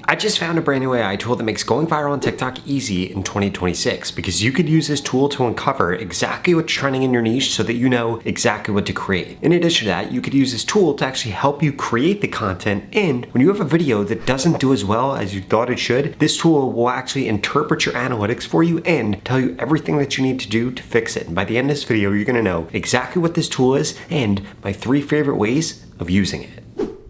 I just found a brand new AI tool that makes going viral on TikTok easy in 2026 because you could use this tool to uncover exactly what's trending in your niche so that you know exactly what to create. In addition to that, you could use this tool to actually help you create the content, and when you have a video that doesn't do as well as you thought it should, this tool will actually interpret your analytics for you and tell you everything that you need to do to fix it. And by the end of this video, you're gonna know exactly what this tool is and my 3 favorite ways of using it.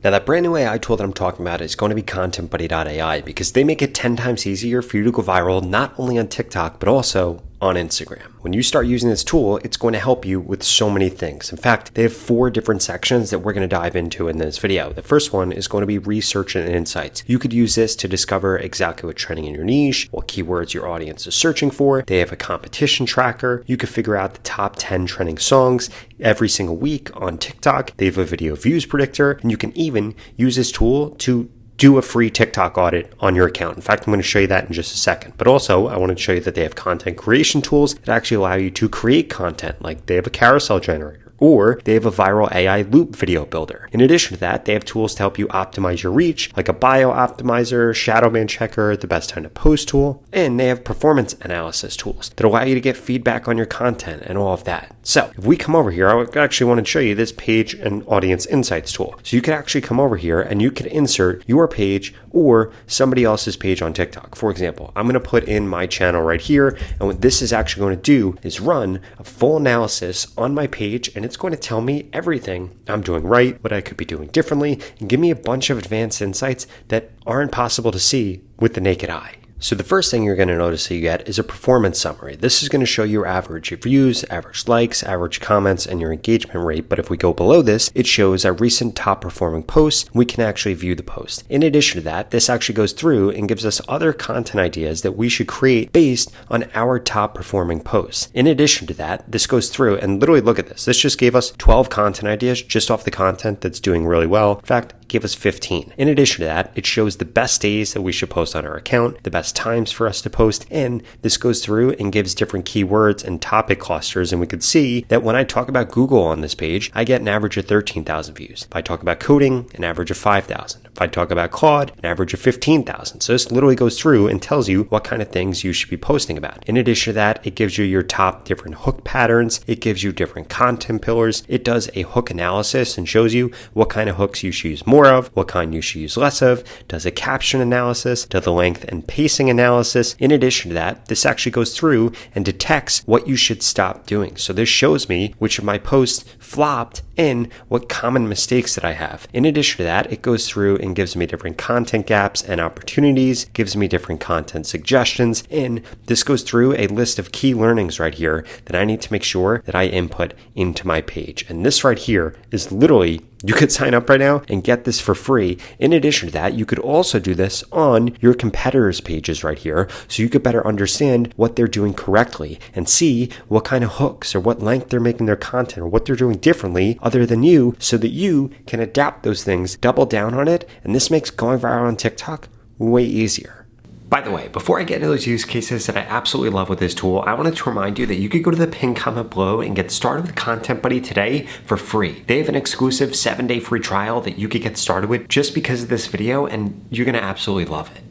Now that brand new AI tool that I'm talking about is going to be ContentBuddy.ai because they make it 10 times easier for you to go viral not only on TikTok but also on Instagram. When you start using this tool, it's going to help you with so many things. In fact, they have 4 different sections that we're going to dive into in this video. The first one is going to be research and insights. You could use this to discover exactly what's trending in your niche, what keywords your audience is searching for. They have a competition tracker. You could figure out the top 10 trending songs every single week on TikTok. They have a video views predictor, and you can even use this tool to do a free TikTok audit on your account. In fact, I'm going to show you that in just a second. But also, I want to show you that they have content creation tools that actually allow you to create content. Like they have a carousel generator, or they have a viral AI loop video builder. In addition to that, they have tools to help you optimize your reach, like a bio optimizer, shadow ban checker, the best time to post tool, and they have performance analysis tools that allow you to get feedback on your content and all of that. So if we come over here, I actually want to show you this page and audience insights tool. So you can actually come over here and you can insert your page or somebody else's page on TikTok. For example, I'm going to put in my channel right here, and what this is actually going to do is run a full analysis on my page, and it's going to tell me everything I'm doing right, what I could be doing differently, and give me a bunch of advanced insights that aren't possible to see with the naked eye. So the first thing you're going to notice that you get is a performance summary. This is going to show your average views, average likes, average comments, and your engagement rate. But if we go below this, it shows our recent top performing posts. We can actually view the post. In addition to that, this actually goes through and gives us other content ideas that we should create based on our top performing posts. In addition to that, this goes through and literally look at this. This just gave us 12 content ideas just off the content that's doing really well. In fact, give us 15. In addition to that, it shows the best days that we should post on our account, the best times for us to post, and this goes through and gives different keywords and topic clusters, and we could see that when I talk about Google on this page, I get an average of 13,000 views. If I talk about coding, an average of 5,000. If I talk about Claude, an average of 15,000. So this literally goes through and tells you what kind of things you should be posting about. In addition to that, it gives you your top different hook patterns. It gives you different content pillars. It does a hook analysis and shows you what kind of hooks you should use more of, what kind you should use less of, does a caption analysis, does the length and pacing analysis. In addition to that, this actually goes through and detects what you should stop doing. So this shows me which of my posts flopped and what common mistakes that I have. In addition to that, it goes through and gives me different content gaps and opportunities, gives me different content suggestions, and this goes through a list of key learnings right here that I need to make sure that I input into my page. And this right here is literally, you could sign up right now and get this for free. In addition to that, you could also do this on your competitors' pages right here, so you could better understand what they're doing correctly and see what kind of hooks or what length they're making their content or what they're doing differently other than you, so that you can adapt those things, double down on it, and this makes going viral on TikTok way easier. By the way, before I get into those use cases that I absolutely love with this tool, I wanted to remind you that you could go to the pinned comment below and get started with ContentBuddy today for free. They have an exclusive 7-day free trial that you could get started with just because of this video, and you're gonna absolutely love it.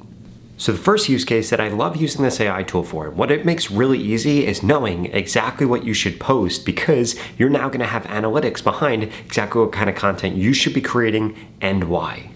So the first use case that I love using this AI tool for, what it makes really easy is knowing exactly what you should post, because you're now gonna have analytics behind exactly what kind of content you should be creating and why.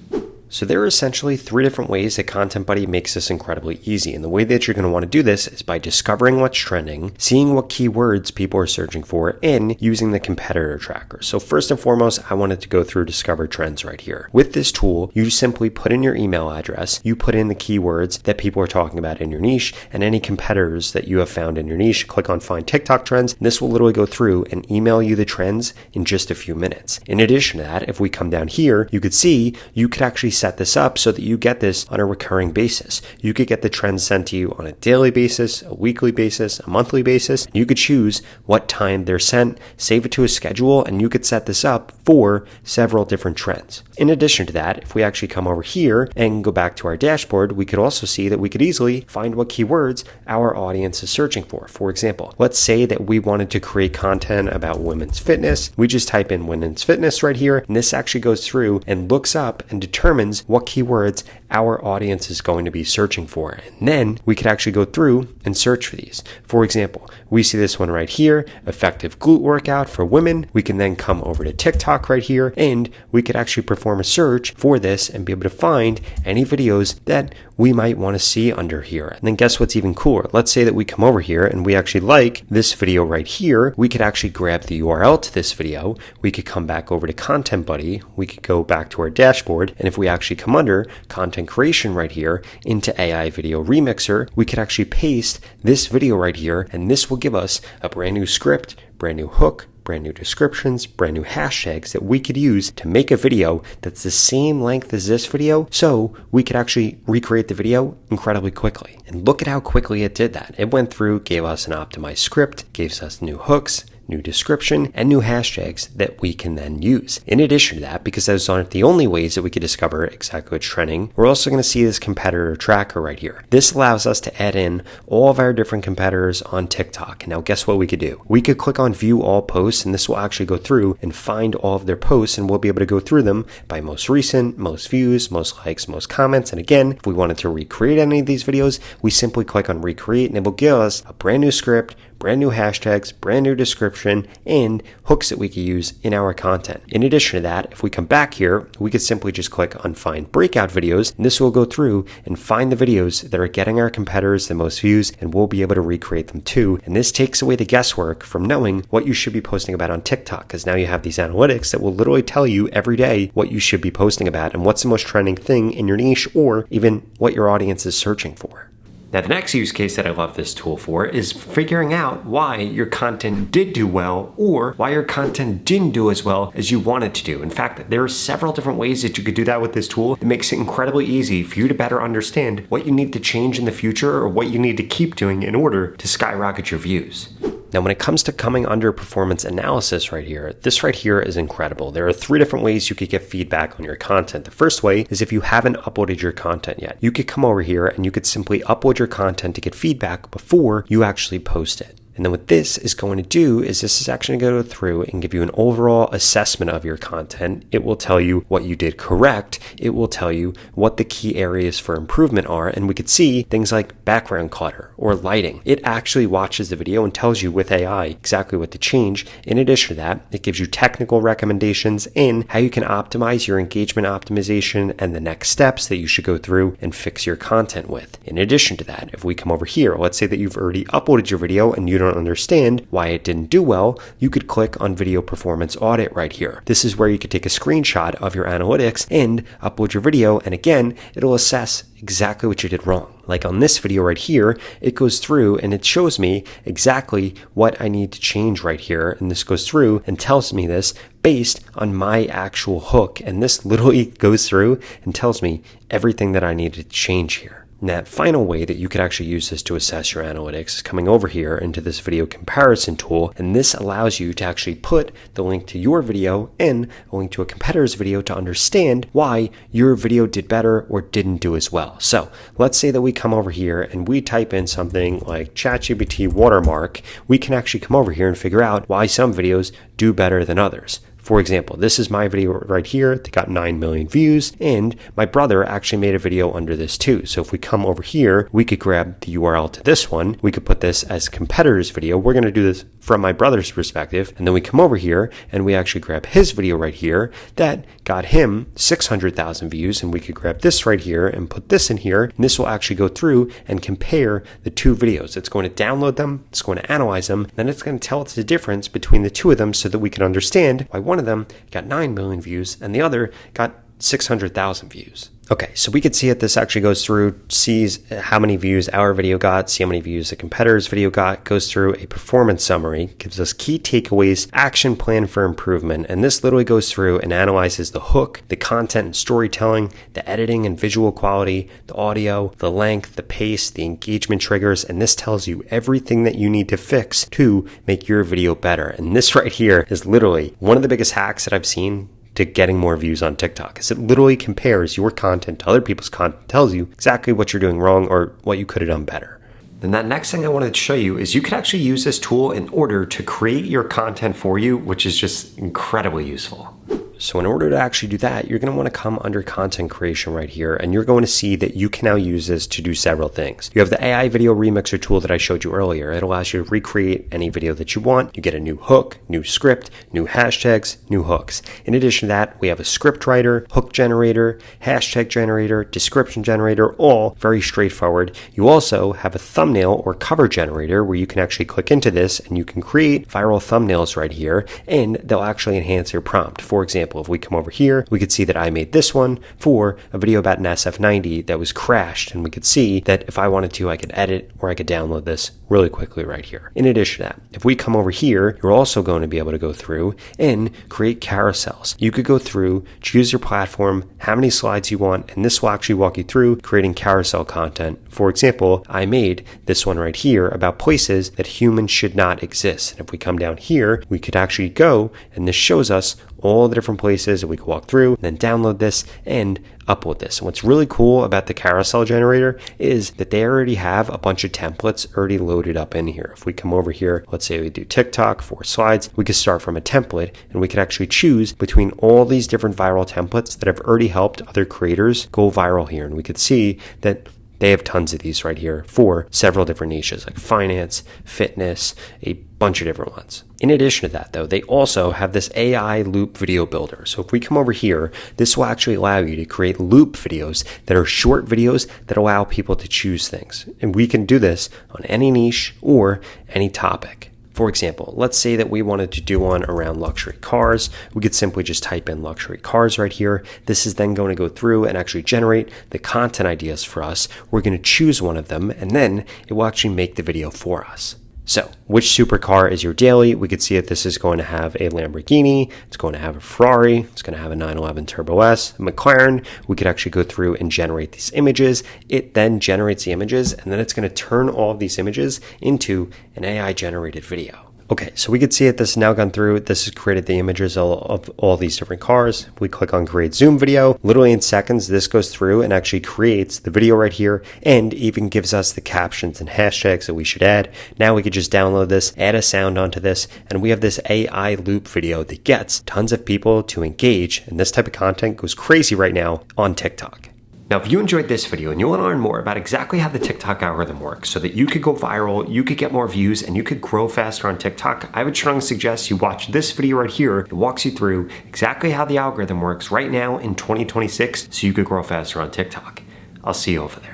So there are essentially 3 different ways that ContentBuddy makes this incredibly easy. And the way that you're going to want to do this is by discovering what's trending, seeing what keywords people are searching for, and using the competitor tracker. So first and foremost, I wanted to go through Discover Trends right here. With this tool, you simply put in your email address, you put in the keywords that people are talking about in your niche, and any competitors that you have found in your niche, click on Find TikTok Trends, and this will literally go through and email you the trends in just a few minutes. In addition to that, if we come down here, you could see you could actually set this up so that you get this on a recurring basis. You could get the trends sent to you on a daily basis, a weekly basis, a monthly basis. You could choose what time they're sent, save it to a schedule, and you could set this up for several different trends. In addition to that, if we actually come over here and go back to our dashboard, we could also see that we could easily find what keywords our audience is searching for. For example, let's say that we wanted to create content about women's fitness. We just type in women's fitness right here, and this actually goes through and looks up and determines determines what keywords our audience is going to be searching for. And then we could actually go through and search for these. For example, we see this one right here, effective glute workout for women. We can then come over to TikTok right here, and we could actually perform a search for this and be able to find any videos that we might want to see under here. And then guess what's even cooler? Let's say that we come over here and we actually like this video right here. We could actually grab the URL to this video. We could come back over to ContentBuddy. We could go back to our dashboard. And if we actually come under content creation right here into AI video remixer, we could actually paste this video right here. And this will give us a brand new script, brand new hook, brand new descriptions, brand new hashtags that we could use to make a video that's the same length as this video, so we could actually recreate the video incredibly quickly. And look at how quickly it did that. It went through, gave us an optimized script, gave us new hooks, new description, and new hashtags that we can then use. In addition to that, because those aren't the only ways that we could discover exactly what's trending, we're also going to see this competitor tracker right here. This allows us to add in all of our different competitors on TikTok. Now, guess what we could do? We could click on view all posts, and this will actually go through and find all of their posts, and we'll be able to go through them by most recent, most views, most likes, most comments. And again, if we wanted to recreate any of these videos, we simply click on recreate, and it will give us a brand new script, brand new hashtags, brand new description, and hooks that we can use in our content. In addition to that, if we come back here, we could simply just click on find breakout videos, and this will go through and find the videos that are getting our competitors the most views, and we'll be able to recreate them too. And this takes away the guesswork from knowing what you should be posting about on TikTok, because now you have these analytics that will literally tell you every day what you should be posting about and what's the most trending thing in your niche, or even what your audience is searching for. Now, the next use case that I love this tool for is figuring out why your content did do well or why your content didn't do as well as you wanted to do. In fact, there are several different ways that you could do that with this tool. It makes it incredibly easy for you to better understand what you need to change in the future or what you need to keep doing in order to skyrocket your views. Now, when it comes to coming under performance analysis right here, this right here is incredible. There are 3 different ways you could get feedback on your content. The first way is if you haven't uploaded your content yet. You could come over here and you could simply upload your content to get feedback before you actually post it. And then what this is going to do is this is actually going to go through and give you an overall assessment of your content. It will tell you what you did correct. It will tell you what the key areas for improvement are. And we could see things like background clutter or lighting. It actually watches the video and tells you with AI exactly what to change. In addition to that, it gives you technical recommendations in how you can optimize your engagement optimization and the next steps that you should go through and fix your content with. In addition to that, if we come over here, let's say that you've already uploaded your video and you don't understand why it didn't do well, you could click on video performance audit right here. This is where you could take a screenshot of your analytics and upload your video, and again, it'll assess exactly what you did wrong. Like on this video right here, it goes through and it shows me exactly what I need to change right here, and this goes through and tells me this based on my actual hook, and this literally goes through and tells me everything that I needed to change here. And that final way that you could actually use this to assess your analytics is coming over here into this video comparison tool, and this allows you to actually put the link to your video and a link to a competitor's video to understand why your video did better or didn't do as well. So let's say that we come over here and we type in something like ChatGPT watermark. We can actually come over here and figure out why some videos do better than others. For example, this is my video right here that got 9 million views, and my brother actually made a video under this too. So if we come over here, we could grab the URL to this one. We could put this as competitor's video. We're going to do this from my brother's perspective. And then we come over here and we actually grab his video right here that got him 600,000 views. And we could grab this right here and put this in here. And this will actually go through and compare the 2 videos. It's going to download them. It's going to analyze them. Then it's going to tell us the difference between the 2 of them so that we can understand why one of them got 9 million views and the other got 600,000 views. Okay, so we could see it. This actually goes through, sees how many views our video got, see how many views the competitor's video got, goes through a performance summary, gives us key takeaways, action plan for improvement, and this literally goes through and analyzes the hook, the content and storytelling, the editing and visual quality, the audio, the length, the pace, the engagement triggers, and this tells you everything that you need to fix to make your video better. And this right here is literally one of the biggest hacks that I've seen to getting more views on TikTok, is it literally compares your content to other people's content, tells you exactly what you're doing wrong or what you could have done better. Then that next thing I wanted to show you is you can actually use this tool in order to create your content for you, which is just incredibly useful. So in order to actually do that, you're going to want to come under content creation right here, and you're going to see that you can now use this to do several things. You have the AI video remixer tool that I showed you earlier. It allows you to recreate any video that you want. You get a new hook, new script, new hashtags, new hooks. In addition to that, we have a script writer, hook generator, hashtag generator, description generator, all very straightforward. You also have a thumbnail or cover generator where you can actually click into this and you can create viral thumbnails right here, and they'll actually enhance your prompt. For example, if we come over here, we could see that I made this one for a video about an SF90 that was crashed, and we could see that if I wanted to, I could edit or I could download this really quickly right here. In addition to that, if we come over here, you're also going to be able to go through and create carousels. You could go through, choose your platform, how many slides you want, and this will actually walk you through creating carousel content. For example, I made this one right here about places that humans should not exist. And if we come down here, we could actually go, and this shows us all the different places that we could walk through, and then download this and upload this. And what's really cool about the carousel generator is that they already have a bunch of templates already loaded up in here. If we come over here, let's say we do TikTok, 4 slides, we could start from a template, and we could actually choose between all these different viral templates that have already helped other creators go viral here. And we could see that they have tons of these right here for several different niches like finance, fitness, a bunch of different ones. In addition to that, though, they also have this AI loop video builder. So if we come over here, this will actually allow you to create loop videos that are short videos that allow people to choose things. And we can do this on any niche or any topic. For example, let's say that we wanted to do one around luxury cars. We could simply just type in luxury cars right here. This is then going to go through and actually generate the content ideas for us. We're going to choose one of them, and then it will actually make the video for us. So, which supercar is your daily? We could see that this is going to have a Lamborghini, it's going to have a Ferrari, it's going to have a 911 Turbo S, a McLaren. We could actually go through and generate these images. It then generates the images, and then it's going to turn all of these images into an AI generated video. Okay, so we could see it. This has now gone through. This has created the images of all these different cars. We click on create zoom video. Literally in seconds, this goes through and actually creates the video right here, and even gives us the captions and hashtags that we should add. Now we could just download this, add a sound onto this, and we have this AI loop video that gets tons of people to engage. And this type of content goes crazy right now on TikTok. Now, if you enjoyed this video and you want to learn more about exactly how the TikTok algorithm works so that you could go viral, you could get more views, and you could grow faster on TikTok, I would strongly suggest you watch this video right here. It walks you through exactly how the algorithm works right now in 2026 so you could grow faster on TikTok. I'll see you over there.